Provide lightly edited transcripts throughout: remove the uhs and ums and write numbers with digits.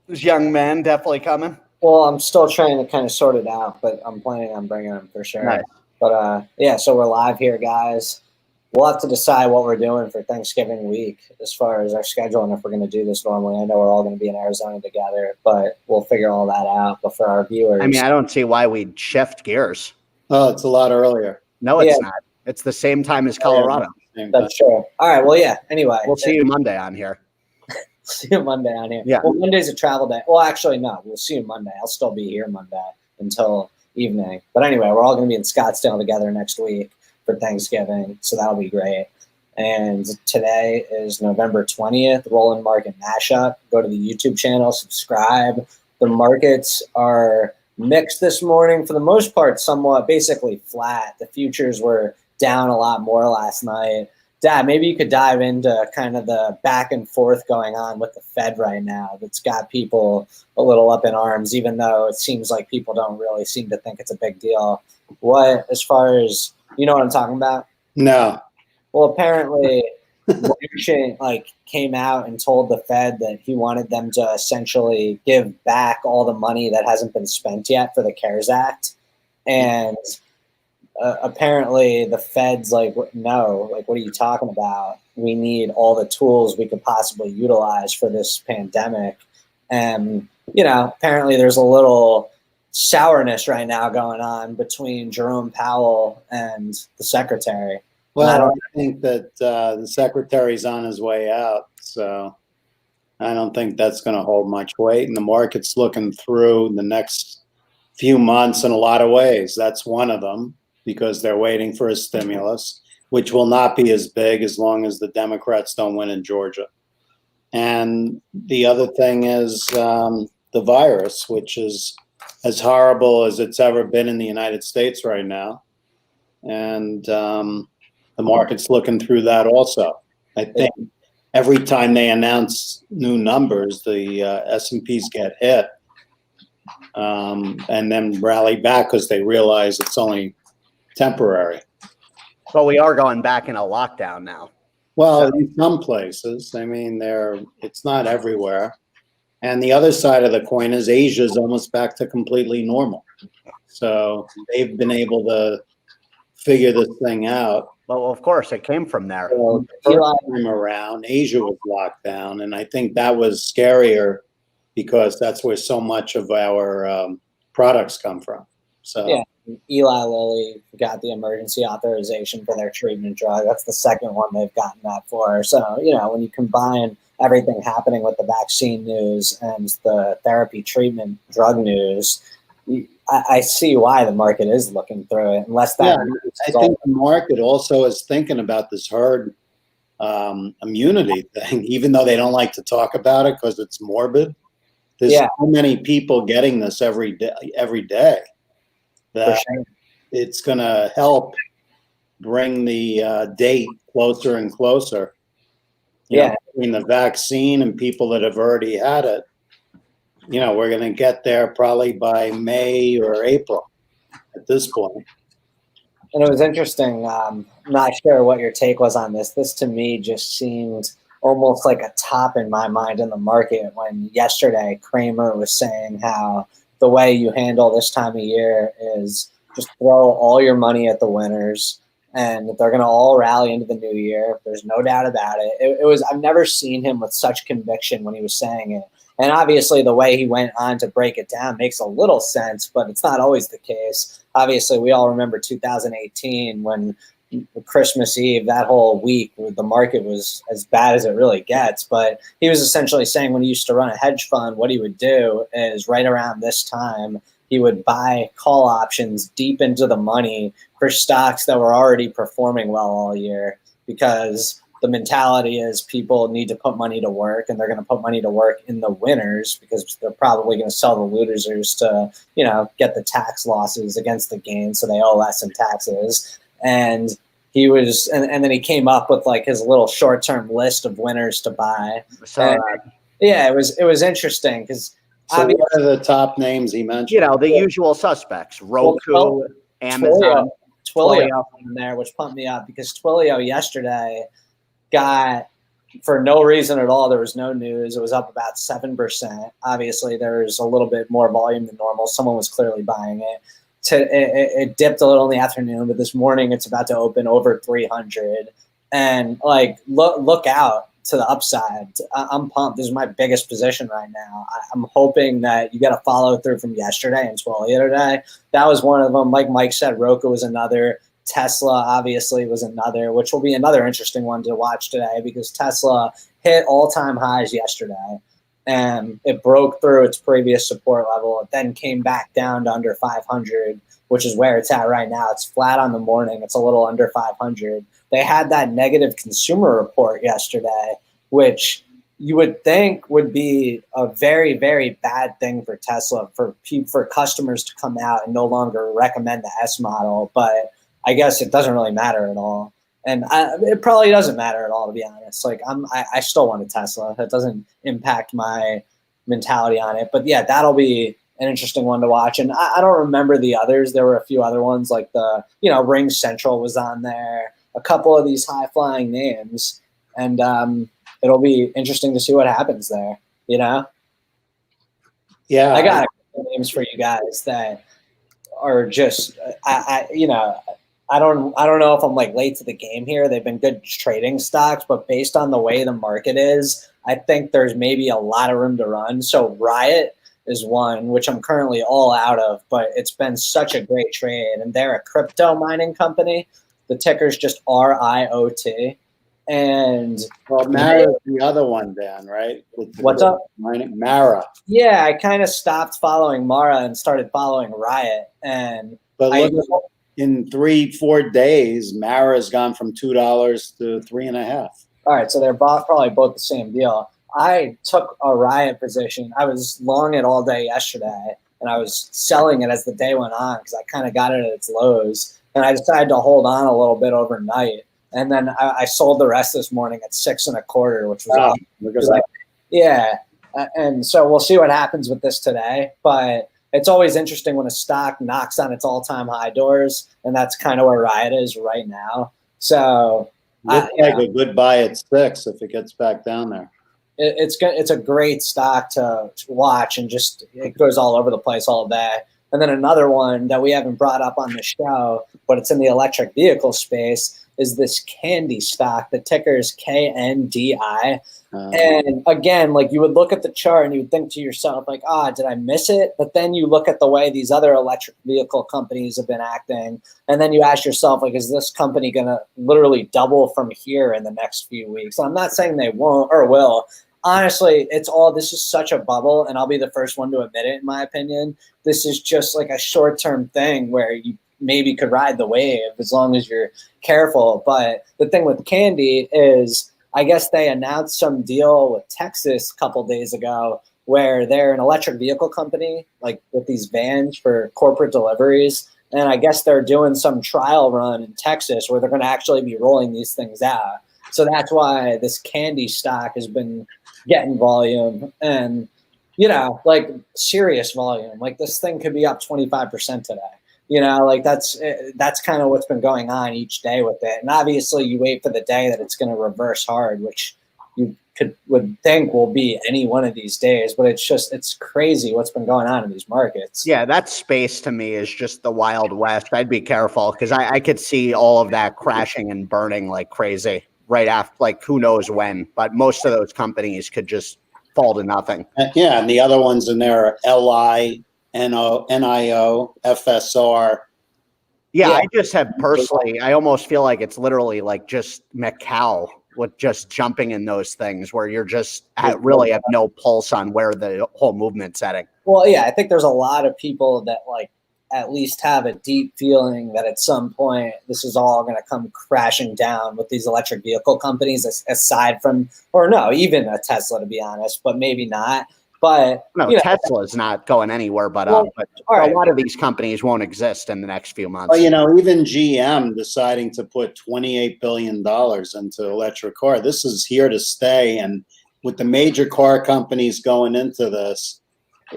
Those young men definitely coming. Well, I'm still trying to kind of sort it out, but I'm planning on bringing them for sure. Nice. But yeah, so we're live here, guys. We'll have to decide what we're doing for Thanksgiving week as far as our schedule and if we're going to do this normally. I know we're all going to be in Arizona together, but we'll figure all that out. But for our viewers, I mean, I don't see why we'd shift gears. Oh, it's a lot earlier. No, it's not. It's the same time as Colorado. That's true. All right. Well, yeah. Anyway, we'll see you Monday on here. See you Monday on here. Yeah. Well, Monday's a travel day. Well, actually, no. We'll see you Monday. I'll still be here Monday until evening. But anyway, we're all going to be in Scottsdale together next week for Thanksgiving, so that'll be great. And today is November 20th, Rolland Market Mashup. Go to the YouTube channel, subscribe. The markets are mixed this morning. For the most part, somewhat basically flat. The futures were down a lot more last night. Dad, maybe you could dive into kind of the back and forth going on with the Fed right now that's got people a little up in arms, even though it seems like people don't really seem to think it's a big deal. What, as far as, you know what I'm talking about? No. Well, apparently, Mnuchin came out and told the Fed that he wanted them to essentially give back all the money that hasn't been spent yet for the CARES Act. And apparently the Fed's like, no, like, what are you talking about? We need all the tools we could possibly utilize for this pandemic. And, you know, apparently there's a little sourness right now going on between Jerome Powell and the secretary. Well, I think that the secretary's on his way out, so I don't think that's going to hold much weight. And the market's looking through the next few months in a lot of ways. That's one of them, because they're waiting for a stimulus, which will not be as big as long as the Democrats don't win in Georgia. And the other thing is the virus, which is as horrible as it's ever been in the United States right now. And the market's looking through that also. I think every time they announce new numbers, the S&Ps get hit and then rally back because they realize it's only temporary. But we are going back in a lockdown now. Well, in some places, I mean, it's not everywhere. And the other side of the coin is Asia is almost back to completely normal. So they've been able to figure this thing out. Well, of course, it came from there. So the first time around, Asia was locked down, and I think that was scarier because that's where so much of our products come from. So yeah, Eli Lilly got the emergency authorization for their treatment drug. That's the second one they've gotten that for. So, you know, when you combine everything happening with the vaccine news and the therapy treatment drug news, I see why the market is looking through it. Unless that, I think the market also is thinking about this herd immunity thing, even though they don't like to talk about it because it's morbid. There's so many people getting this every day that it's going to help bring the date closer and closer. You know, between the vaccine and people that have already had it. You know, we're going to get there probably by May or April at this point. And it was interesting. I'm not sure what your take was on this. This to me just seemed almost like a top in my mind in the market when yesterday Kramer was saying how the way you handle this time of year is just throw all your money at the winners and they're going to all rally into the new year. There's no doubt about it. It was, I've never seen him with such conviction when he was saying it. And obviously the way he went on to break it down makes a little sense, but it's not always the case. Obviously, we all remember 2018 when Christmas Eve, that whole week, the market was as bad as it really gets. But he was essentially saying when he used to run a hedge fund, what he would do is right around this time, he would buy call options deep into the money for stocks that were already performing well all year, because the mentality is people need to put money to work, and they're going to put money to work in the winners because they're probably going to sell the losers to, you know, get the tax losses against the gain, so they owe less in taxes. And he was, and then he came up with like his little short-term list of winners to buy. Yeah, it was interesting because. So what are the top names he mentioned? You know, the usual suspects: Roku, Amazon, Twilio in there, which pumped me up because Twilio yesterday got for no reason at all. There was no news. It was up about 7%. Obviously, there's a little bit more volume than normal. Someone was clearly buying it. It dipped a little in the afternoon, but this morning it's about to open over 300. And like, look out to the upside. I'm pumped. This is my biggest position right now. I'm hoping that you get a follow through from yesterday and Twilio today. That was one of them. Like Mike said, Roku was another. Tesla obviously was another, which will be another interesting one to watch today because Tesla hit all-time highs yesterday and it broke through its previous support level. It then came back down to under 500, which is where it's at right now. It's flat on the morning. It's a little under 500. They had that negative consumer report yesterday, which you would think would be a very, very bad thing for Tesla, for customers to come out and no longer recommend the S model. But I guess it doesn't really matter at all. And it probably doesn't matter at all, to be honest. Like I still want a Tesla. That doesn't impact my mentality on it. But yeah, that'll be an interesting one to watch. And I don't remember the others. There were a few other ones like Ring Central was on there, a couple of these high flying names. And it'll be interesting to see what happens there, Yeah. I got a couple names for you guys that are just, I don't know if I'm like late to the game here. They've been good trading stocks, but based on the way the market is, I think there's maybe a lot of room to run. So Riot is one, which I'm currently all out of, but it's been such a great trade. And they're a crypto mining company. The ticker's just RIOT. And Mara's the other one, Dan, right? What's up? Mara. Yeah, I kind of stopped following Mara and started following Riot. But look, in 3-4 days, Mara's gone from $2 to $3.50. All right, so they're probably both the same deal. I took a Riot position. I was long it all day yesterday, and I was selling it as the day went on because I kind of got it at its lows. And I decided to hold on a little bit overnight. And then I sold the rest this morning at 6.25, which was awesome. And so we'll see what happens with this today. But it's always interesting when a stock knocks on its all-time high doors, and that's kind of where Riot is right now. So looks like a good buy at 6 if it gets back down there. It's a great stock to watch, and just it goes all over the place all day. And then another one that we haven't brought up on the show, but it's in the electric vehicle space, is this Candy stock. The ticker is KNDI. And again, like you would look at the chart and you would think to yourself, like, did I miss it? But then you look at the way these other electric vehicle companies have been acting, and then you ask yourself, like, is this company going to literally double from here in the next few weeks? And I'm not saying they won't or will. Honestly, this is such a bubble, and I'll be the first one to admit it, in my opinion. This is just like a short-term thing where you maybe could ride the wave as long as you're careful. But the thing with Candy is, I guess they announced some deal with Texas a couple days ago where they're an electric vehicle company, like with these vans for corporate deliveries. And I guess they're doing some trial run in Texas where they're going to actually be rolling these things out. So that's why this Candy stock has been getting volume and, like serious volume. Like this thing could be up 25% today. Like that's kind of what's been going on each day with it. And obviously you wait for the day that it's going to reverse hard, which you would think will be any one of these days. But it's crazy what's been going on in these markets. Yeah, that space to me is just the Wild West. I'd be careful because I could see all of that crashing and burning like crazy right after, like who knows when. But most of those companies could just fall to nothing. Yeah, and the other ones in there are LI, NIO, FSR. Yeah, I just have personally, I almost feel like it's literally like just Macau with just jumping in those things where you're just really have no pulse on where the whole movement's heading. Well, yeah, I think there's a lot of people that like at least have a deep feeling that at some point this is all going to come crashing down with these electric vehicle companies, aside from, or no, even a Tesla, to be honest, but maybe not. But no, Tesla's not going anywhere but up. But a lot of these companies won't exist in the next few months. Well, even GM deciding to put $28 billion into electric car. This is here to stay. And with the major car companies going into this,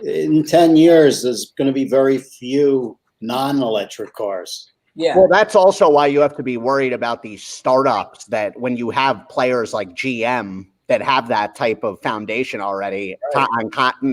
in 10 years, there's going to be very few non-electric cars. Yeah. Well, that's also why you have to be worried about these startups that when you have players like GM that have that type of foundation already on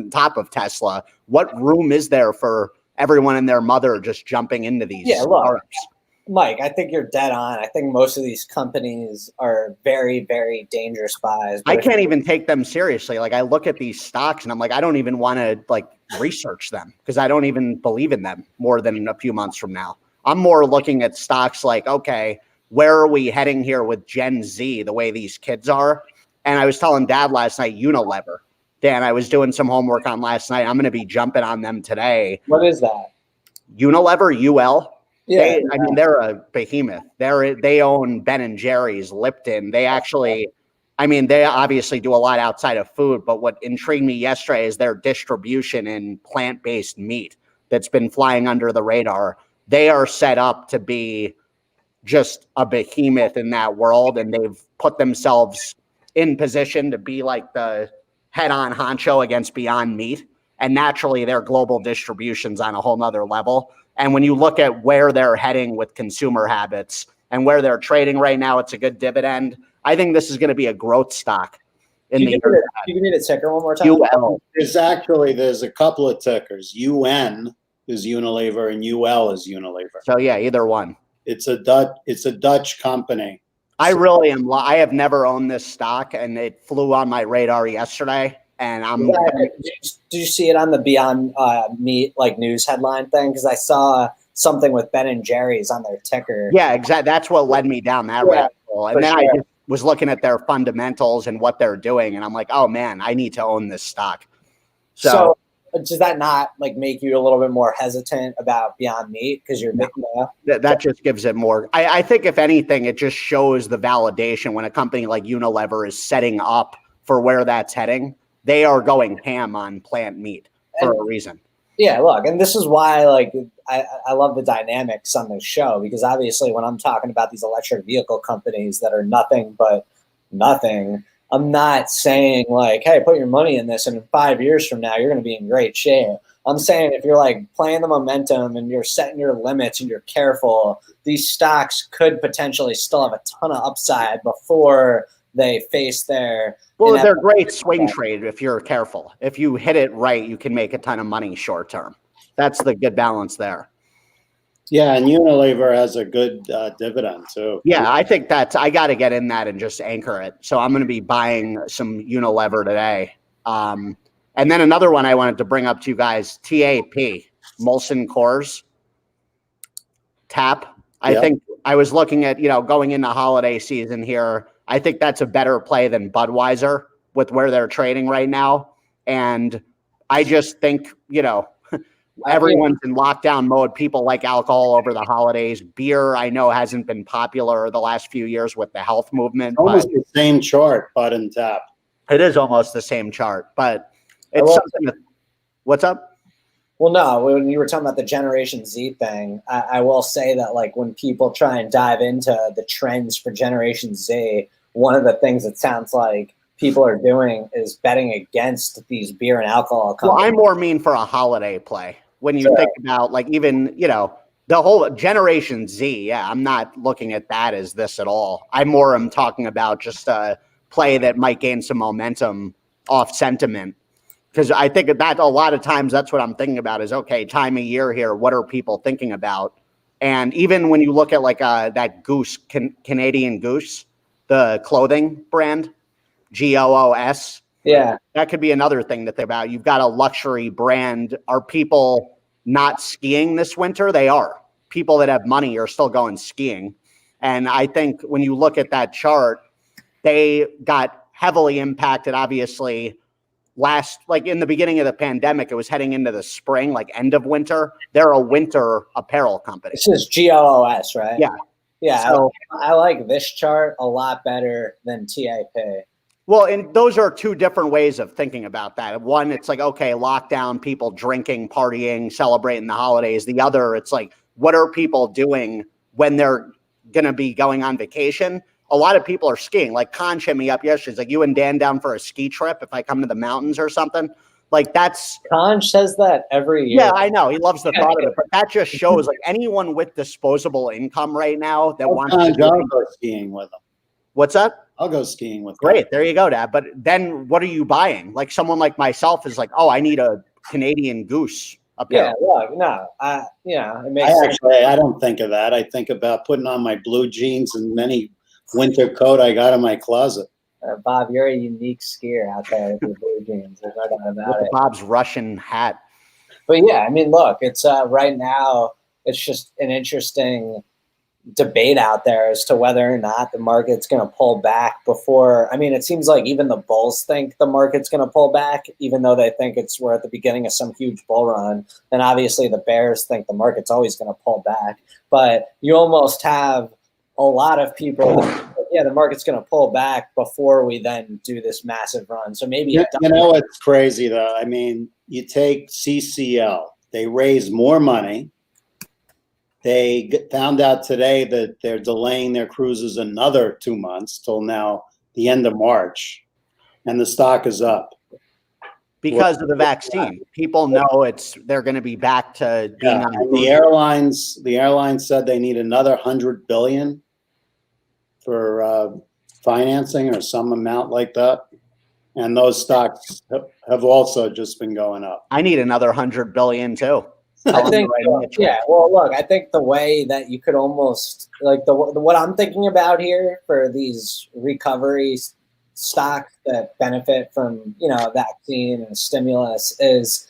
top of Tesla, what room is there for everyone and their mother just jumping into these startups? Mike, I think you're dead on. I think most of these companies are very, very dangerous buys. I can't even take them seriously. Like I look at these stocks and I'm like, I don't even want to like research them because I don't even believe in them more than a few months from now. I'm more looking at stocks like, okay, where are we heading here with Gen Z, the way these kids are? And I was telling Dad last night, Unilever. Dan, I was doing some homework on last night. I'm going to be jumping on them today. What is that? Unilever, UL. Yeah, They're a behemoth. They own Ben and Jerry's, Lipton. They obviously do a lot outside of food, but what intrigued me yesterday is their distribution in plant-based meat that's been flying under the radar. They are set up to be just a behemoth in that world, and they've put themselves in position to be like the head-on honcho against Beyond Meat. And naturally, their global distribution's on a whole nother level. And when you look at where they're heading with consumer habits and where they're trading right now, it's a good dividend. I think this is going to be a growth stock in the year. Can you give me the ticker one more time? UL. There's a couple of tickers. UN is Unilever and UL is Unilever. So yeah, either one. It's a Dutch company. I really am. I have never owned this stock, and it flew on my radar yesterday. And Did you see it on the Beyond Meat like news headline thing? Because I saw something with Ben and Jerry's on their ticker. Yeah, exactly. That's what led me down that rabbit hole. And then I just was looking at their fundamentals and what they're doing, and I'm like, oh man, I need to own this stock. So does that not like make you a little bit more hesitant about Beyond Meat because you're that just gives it more? I think if anything, it just shows the validation when a company like Unilever is setting up for where that's heading. They are going ham on plant meat for a reason. Yeah, look, and this is why like I love the dynamics on this show, because obviously when I'm talking about these electric vehicle companies that are nothing but nothing, I'm not saying like, hey, put your money in this and in 5 years from now you're going to be in great shape. I'm saying if you're like playing the momentum and you're setting your limits and you're careful, these stocks could potentially still have a ton of upside before they face their they're great swing trade if you're careful. If you hit it right, you can make a ton of money short term. That's the good balance there. Yeah, and Unilever has a good dividend too. Yeah, I think I got to get in that and just anchor it. So I'm going to be buying some Unilever today. And then another one I wanted to bring up to you guys, TAP, Molson Coors, TAP. I think I was looking at, going into holiday season here, I think that's a better play than Budweiser with where they're trading right now. And I just think, everyone's in lockdown mode. People like alcohol over the holidays. Beer, I know, hasn't been popular the last few years with the health movement. Almost the same chart, Bud and Tap. It is almost the same chart, but it's something that, what's up? Well, no, when you were talking about the Generation Z thing, I will say that like when people try and dive into the trends for Generation Z, one of the things it sounds like people are doing is betting against these beer and alcohol companies. Well, I more mean for a holiday play. When you think about like even, the whole Generation Z, yeah, I'm not looking at that as this at all. I more am talking about just a play that might gain some momentum off sentiment. Because I think that a lot of times that's what I'm thinking about is, okay, time of year here, what are people thinking about? And even when you look at like that Goose, Canadian Goose, the clothing brand, GOOS. Yeah. That could be another thing to think about. You've got a luxury brand. Are people not skiing this winter? They are. People that have money are still going skiing. And I think when you look at that chart, they got heavily impacted, obviously, like in the beginning of the pandemic. It was heading into the spring, like end of winter. They're a winter apparel company. This is GOOS, right? Yeah. Yeah, so, I like this chart a lot better than TAP. Well, and those are two different ways of thinking about that. One, it's like, okay, lockdown, people drinking, partying, celebrating the holidays. The other, it's like, what are people doing when they're going to be going on vacation? A lot of people are skiing. Like Conch hit me up yesterday. He's like, you and Dan down for a ski trip if I come to the mountains or something? Like that's Conch says that every year. yeah, I know he loves the thought of it, but that just shows like Yeah, I know he loves the thought of it, but that just shows like anyone with disposable income right now that wants to I'll go skiing with them. What's that? I'll go skiing with them. Great, there you go, Dad. But then what are you buying? Like someone like myself is like, oh, I need a Canadian Goose. Yeah, look, no, it makes sense. I don't think of that. I think about putting on my blue jeans and any winter coat I got in my closet. Bob, you're a unique skier out there with your blue jeans. There's no doubt about it. Bob's Russian hat. But yeah, I mean, look, it's right now. It's just an interesting debate out there as to whether or not the market's going to pull back before. I mean, it seems like even the bulls think the market's going to pull back, even though they think we're at the beginning of some huge bull run. And obviously, the bears think the market's always going to pull back. But you almost have a lot of people. Yeah, the market's going to pull back before we then do this massive run. So maybe you know what's crazy though. I mean, you take CCL; they raise more money. They found out today that they're delaying their cruises another 2 months till now the end of March, and the stock is up because of the vaccine. People know they're going to be back to being on and the airlines said they need another $100 billion for financing or some amount like that, and those stocks have also just been going up. I need another $100 billion too. I think, well, look, I think the way that you could almost like what I'm thinking about here for these recovery stocks that benefit from, a vaccine and a stimulus is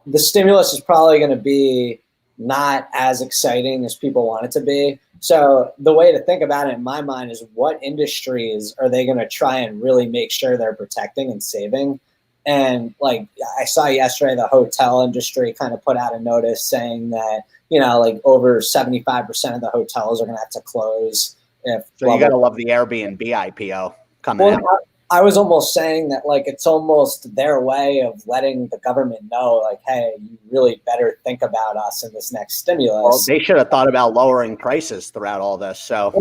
the stimulus is probably going to be not as exciting as people want it to be. So the way to think about it in my mind is what industries are they going to try and really make sure they're protecting and saving? And like I saw yesterday, the hotel industry kind of put out a notice saying that, like over 75% of the hotels are going to have to close. So you got to love the Airbnb IPO coming out. I was almost saying that like it's almost their way of letting the government know, like, hey, you really better think about us in this next stimulus. Well, they should have thought about lowering prices throughout all this. So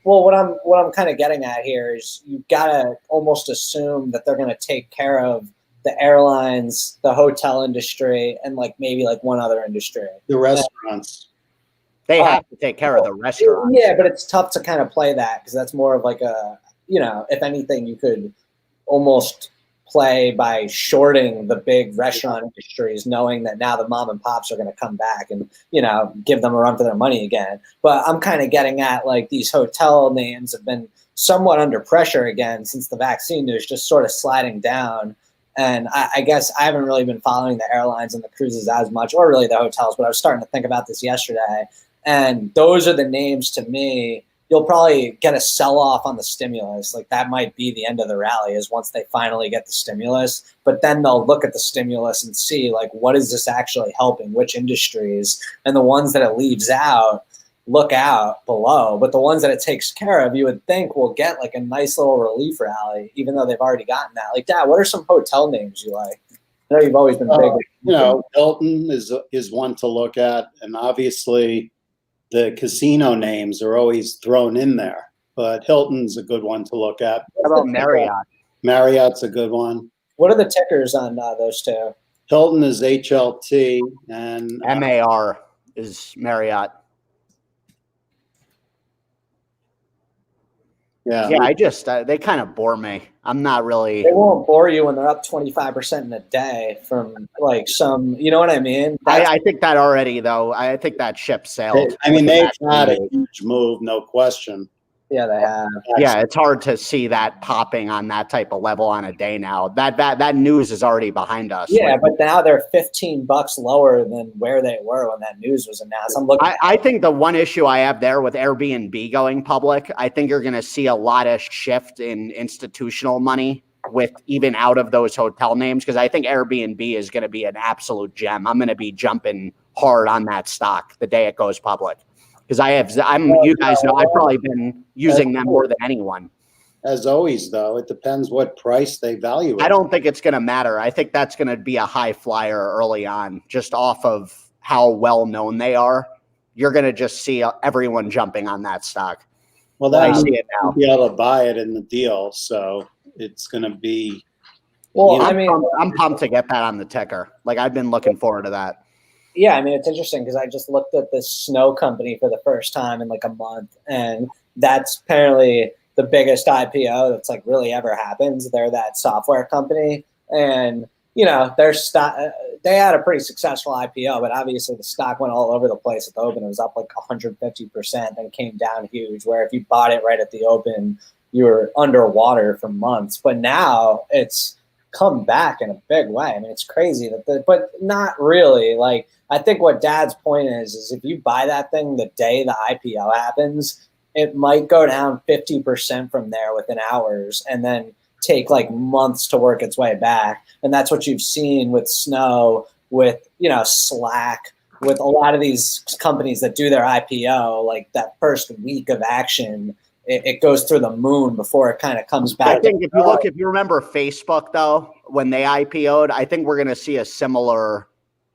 what I'm kind of getting at here is you gotta almost assume that they're gonna take care of the airlines, the hotel industry, and like maybe like one other industry. The restaurants. They have to take care of the restaurants. Yeah, but it's tough to kind of play that because that's more of like a, if anything, you could almost play by shorting the big restaurant industries, knowing that now the mom and pops are going to come back and, give them a run for their money again. But I'm kind of getting at like these hotel names have been somewhat under pressure again since the vaccine news just sort of sliding down. And I guess I haven't really been following the airlines and the cruises as much, or really the hotels, but I was starting to think about this yesterday. And those are the names to me. You'll probably get a sell-off on the stimulus. Like that might be the end of the rally is once they finally get the stimulus, but then they'll look at the stimulus and see like, what is this actually helping, which industries, and the ones that it leaves out, look out below. But the ones that it takes care of, you would think will get like a nice little relief rally, even though they've already gotten that. Like, Dad, what are some hotel names you like? I know you've always been big. Hilton is one to look at, and obviously the casino names are always thrown in there, but Hilton's a good one to look at. How about Marriott? Marriott's a good one. What are the tickers on those two? Hilton is HLT and MAR is Marriott. Yeah, I just they kind of bore me. I'm not really. They won't bore you when they're up 25% in a day from like some. You know what I mean? I think that already though. I think that ship sailed. I mean, they've had a huge move, no question. Yeah, they have. Yeah, it's hard to see that popping on that type of level on a day now. That news is already behind us. Yeah, but now they're $15 lower than where they were when that news was announced. I think the one issue I have there with Airbnb going public, I think you're going to see a lot of shift in institutional money with even out of those hotel names because I think Airbnb is going to be an absolute gem. I'm going to be jumping hard on that stock the day it goes public. Because you guys know, I've probably been using them more than anyone. As always, though, it depends what price they value it. I don't think it's going to matter. I think that's going to be a high flyer early on, just off of how well known they are. You're going to just see everyone jumping on that stock. Well, I see it now. Be able to buy it in the deal, so it's going to be Well, I'm pumped to get that on the ticker. Like I've been looking forward to that. Yeah, I mean, it's interesting because I just looked at this snow company for the first time in like a month, and that's apparently the biggest IPO that's like really ever happens. They're that software company, and their stock, they had a pretty successful IPO, but obviously the stock went all over the place at the open. It was up like 150%, then came down huge. Where if you bought it right at the open, you were underwater for months. But now it's come back in a big way. I mean, it's crazy but not really. Like, I think what Dad's point is if you buy that thing the day the IPO happens, it might go down 50% from there within hours and then take like months to work its way back. And that's what you've seen with Snow, with, Slack, with a lot of these companies that do their IPO, like that first week of action, it goes through the moon before it kind of comes back. I think if you remember Facebook though, when they IPO'd, I think we're going to see a similar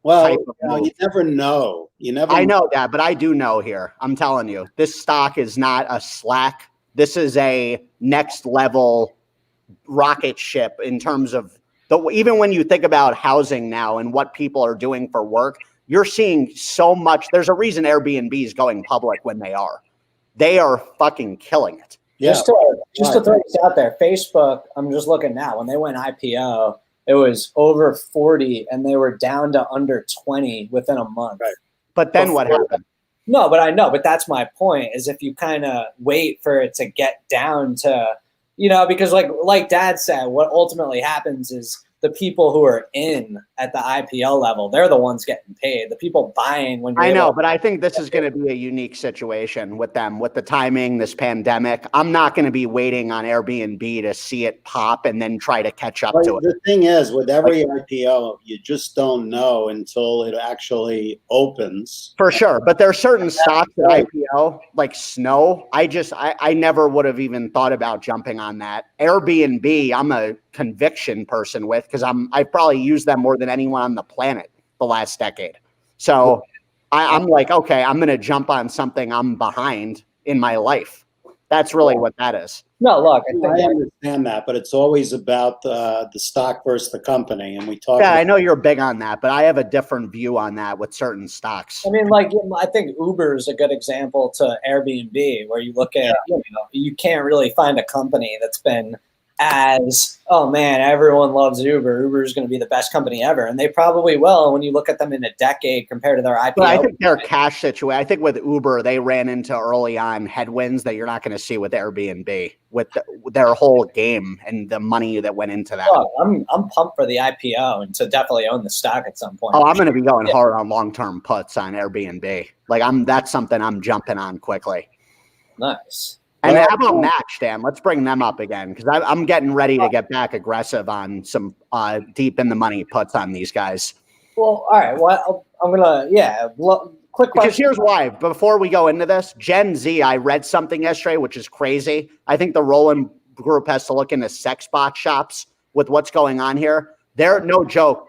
type of move. You never know. I know that, but I do know here. I'm telling you, this stock is not a Slack. This is a next level rocket ship in terms of even when you think about housing now and what people are doing for work, you're seeing so much. There's a reason Airbnb is going public when they are. They are fucking killing it. Yeah. Just to throw this out there, Facebook, I'm just looking now. When they went IPO, it was over 40, and they were down to under 20 within a month. Right. But then what happened? No, but I know. But that's my point, is if you kind of wait for it to get down to, because like Dad said, what ultimately happens is the people who are in at the IPO level, they're the ones getting paid. The people buying when I know, but I think this is going to be a unique situation with them, with the timing, this pandemic. I'm not going to be waiting on Airbnb to see it pop and then try to catch up to it. The thing is, with every IPO, you just don't know until it actually opens. For sure. But there are certain stocks at IPO, like Snow. I never would have even thought about jumping on that. Airbnb, I'm a conviction person with, because I've probably used them more than anyone on the planet the last decade. So I'm like, okay, I'm going to jump on something I'm behind in my life. That's really what that is. No, look, I understand that, but it's always about the stock versus the company. And we talk. Yeah, I know you're big on that, but I have a different view on that with certain stocks. I mean, I think Uber is a good example to Airbnb, where you look at, you can't really find a company that's been oh man, everyone loves Uber. Uber is going to be the best company ever. And they probably will when you look at them in a decade compared to their IPO. But I think their cash situation, I think with Uber, they ran into early on headwinds that you're not going to see with Airbnb, with their whole game and the money that went into that. Oh, I'm pumped for the IPO and to definitely own the stock at some point. Oh, I'm going to be going hard on long-term puts on Airbnb. That's something I'm jumping on quickly. Nice. And how about Match, Dan? Let's bring them up again, because I'm getting ready to get back aggressive on some deep in the money puts on these guys. Well, all right. Well, I'm quick question. Because here's why. Before we go into this, Gen Z, I read something yesterday, which is crazy. I think the Rolland group has to look into sex bot shops with what's going on here. They're no joke.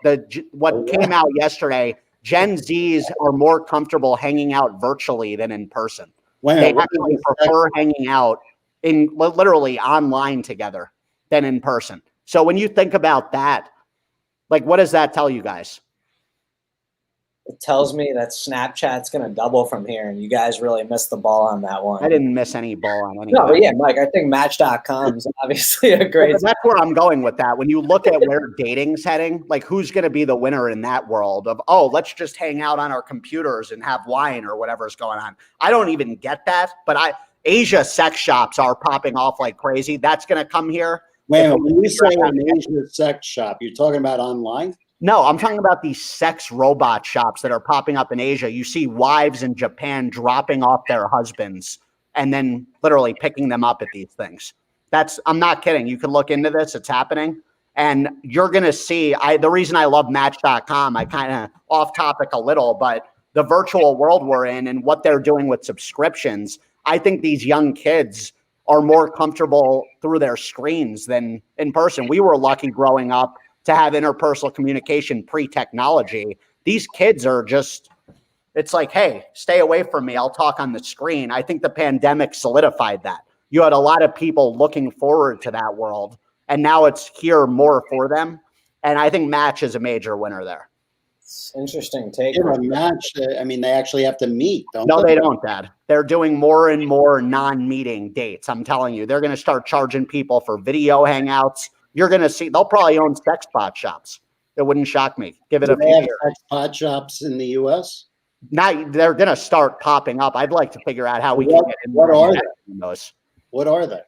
What came out yesterday, Gen Zs are more comfortable hanging out virtually than in person. They actually prefer hanging out in literally online together than in person. So when you think about that, what does that tell you guys? It tells me that Snapchat's going to double from here, and you guys really missed the ball on that one. I didn't miss any ball on anything. No, but yeah, Mike, I think Match.com is obviously a great. That's where I'm going with that. When you look at where dating's heading, who's going to be the winner in that world of, let's just hang out on our computers and have wine or whatever's going on. I don't even get that, but Asia sex shops are popping off like crazy. That's going to come here. Wait, when you say an Asia sex shop, you're talking about online? No, I'm talking about these sex robot shops that are popping up in Asia. You see wives in Japan dropping off their husbands and then literally picking them up at these things. I'm not kidding. You can look into this. It's happening. And you're going to see, the reason I love Match.com, I kind of off topic a little, but the virtual world we're in and what they're doing with subscriptions, I think these young kids are more comfortable through their screens than in person. We were lucky growing up to have interpersonal communication pre-technology. These kids are it's like, hey, stay away from me. I'll talk on the screen. I think the pandemic solidified that. You had a lot of people looking forward to that world, and now it's here more for them. And I think Match is a major winner there. It's interesting take. In a match, I mean, they actually have to meet, don't No, they? they don't, Dad. They're doing more and more non-meeting dates. I'm telling you, they're going to start charging people for video hangouts. You're going to see, they'll probably own sex pot shops. It wouldn't shock me. Give it Do a they few have years. sex pot shops in the U.S.? Now they're going to start popping up. I'd like to figure out how we can get in What are they? those. What are they?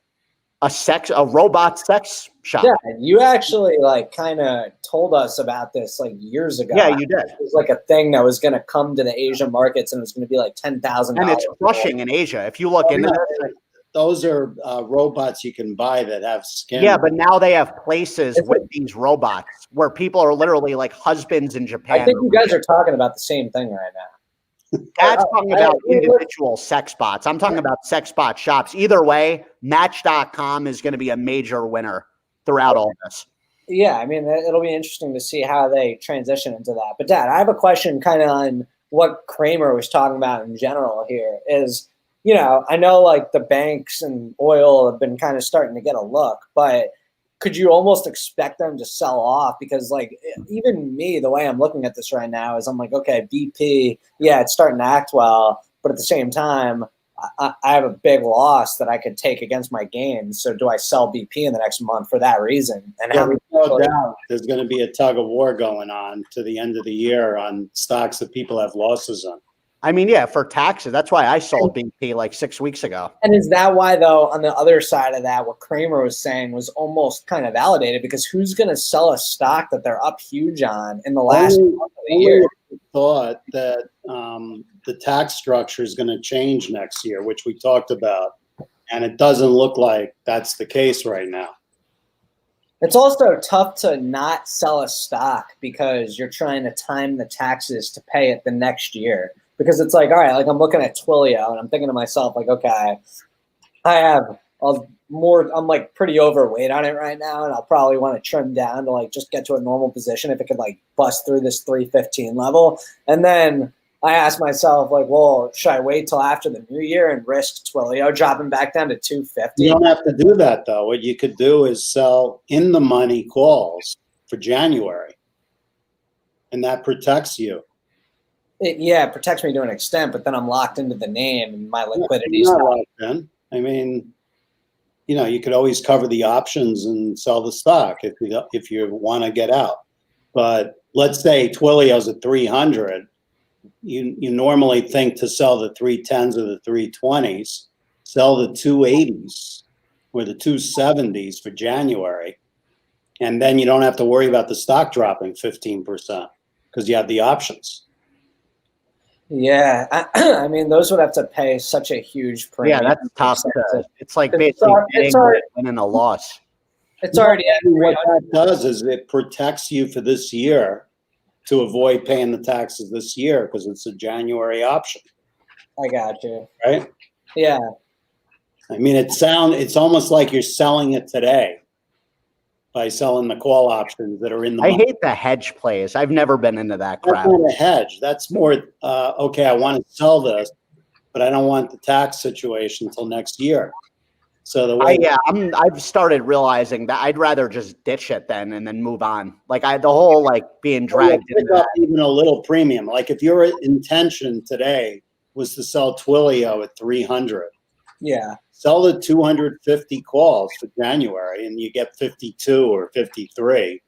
A robot sex shop. Yeah, you actually like kind of told us about this like years ago. Yeah, you did. It was like a thing that was going to come to the Asian markets, and it was going to be like $10,000. And it's crushing in Asia. If you look into this, Those are robots you can buy that have skin. yeah, but now they have places with these robots where people are literally like husbands in Japan. I think you guys are talking about the same thing right now. That's talking about individual sex bots. I'm talking about sex bot shops. Either way, Match.com is going to be a major winner throughout all this. Yeah, I mean, it'll be interesting to see how they transition into that. But Dad, I have a question kind of on what Kramer was talking about in general here is, you know, I know like the banks and oil have been kind of starting to get a look, but could you almost expect them to sell off? Because like even me, the way I'm looking at this right now is I'm like, okay, BP, yeah, it's starting to act well, but at the same time, I have a big loss that I could take against my gains. So do I sell BP in the next month for that reason? And how no doubt there's going to be a tug of war going on to the end of the year on stocks that people have losses on. I mean, yeah, for taxes. That's why I sold BP like 6 weeks ago. And is that why, though, on the other side of that, what Kramer was saying was almost kind of validated? Because who's going to sell a stock that they're up huge on in the last month of the year? Thought that the tax structure is going to change next year, which we talked about, and it doesn't look like that's the case right now. It's also tough to not sell a stock because you're trying to time the taxes to pay it the next year. Because it's like, all right, like I'm looking at Twilio and I'm thinking to myself, like, okay, I'm like pretty overweight on it right now, and I'll probably want to trim down to like just get to a normal position if it could like bust through this 315 level. And then I asked myself, like, well, should I wait till after the new year and risk Twilio dropping back down to 250? You don't have to do that though. What you could do is sell in the money calls for January, and that protects you. It protects me to an extent, but then I'm locked into the name and my liquidity is not locked in. I mean, you know, you could always cover the options and sell the stock if you want to get out. But let's say Twilio's at 300. You normally think to sell the 310s or the 320s, sell the 280s or the 270s for January, and then you don't have to worry about the stock dropping 15% because you have the options. Yeah, I mean, those would have to pay such a huge premium. Yeah, that's tough. It's like basically winning a loss. It's already what that does is it protects you for this year to avoid paying the taxes this year because it's a January option. I got you. Right? Yeah. I mean, it's almost like you're selling it today by selling the call options that are in the I money. hate the hedge plays. I've never been into that crap. That's not a hedge. That's more, okay, I want to sell this, but I don't want the tax situation until next year. So the way I've started realizing that I'd rather just ditch it then and then move on. Like the whole like being dragged into that. Even a little premium. Like if your intention today was to sell Twilio at 300, yeah, sell the 250 calls for January and you get 52 or 53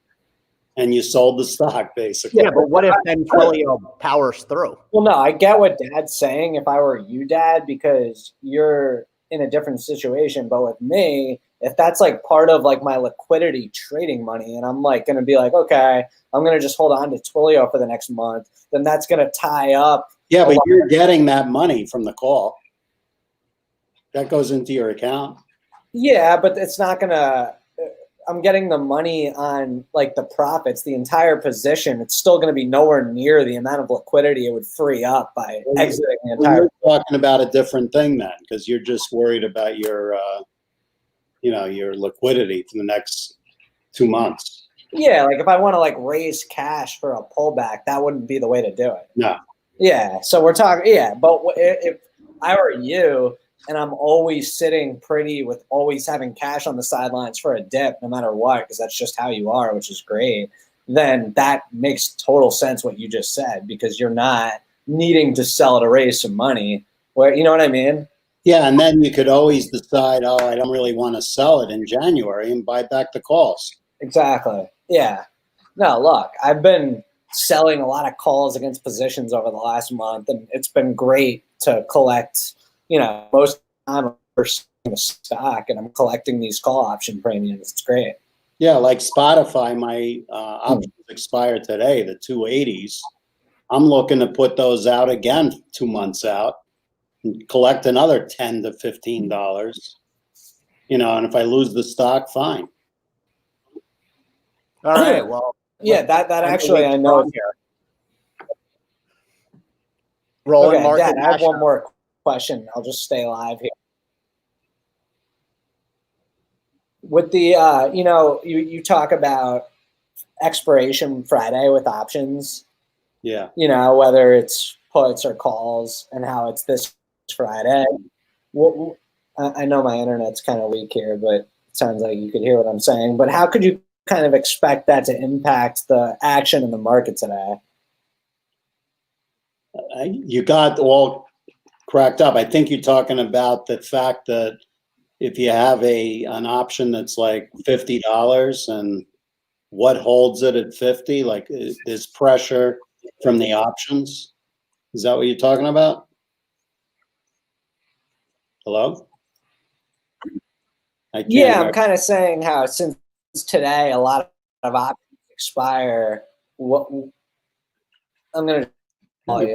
and you sold the stock basically. Yeah, but what if then Twilio powers through? Well, no, I get what Dad's saying if I were you, Dad, because you're in a different situation. But with me, if that's like part of like my liquidity trading money and I'm like going to be like, okay, I'm going to just hold on to Twilio for the next month, then that's going to tie up. Yeah, but you're getting that money from the call. That goes into your account. Yeah, but it's not going to, I'm getting the money on like the profits, the entire position. It's still going to be nowhere near the amount of liquidity it would free up by exiting the entire. You're talking about a different thing then, because you're just worried about your, your liquidity for the next 2 months. Yeah, like if I want to like raise cash for a pullback, that wouldn't be the way to do it. No. Yeah, so we're talking. Yeah, but if I were you, and I'm always sitting pretty with always having cash on the sidelines for a dip, no matter what, because that's just how you are, which is great, then that makes total sense what you just said, because you're not needing to sell to raise some money. Where, you know what I mean? Yeah, and then you could always decide, oh, I don't really want to sell it in January and buy back the calls. Exactly. Yeah. No, look, I've been selling a lot of calls against positions over the last month, and it's been great to collect, most of the time I'm selling a stock and I'm collecting these call option premiums. It's great. Yeah, like Spotify, my options expire today, the 280s. I'm looking to put those out again 2 months out and collect another $10 to $15. And if I lose the stock, fine. All right. Well, Yeah, that actually I know. Here. Rolling Okay, market. Dad, I have one more question. I'll just stay alive here. With the, you talk about expiration Friday with options. Yeah. Whether it's puts or calls, and how it's this Friday. I know my internet's kind of weak here, but it sounds like you could hear what I'm saying. But how could you kind of expect that to impact the action in the market today? You got all cracked up. I think you're talking about the fact that if you have an option that's like $50 and what holds it at 50, like there's pressure from the options. Is that what you're talking about? Hello? Yeah, I'm kind of saying how since today a lot of options expire, I'm going to call you.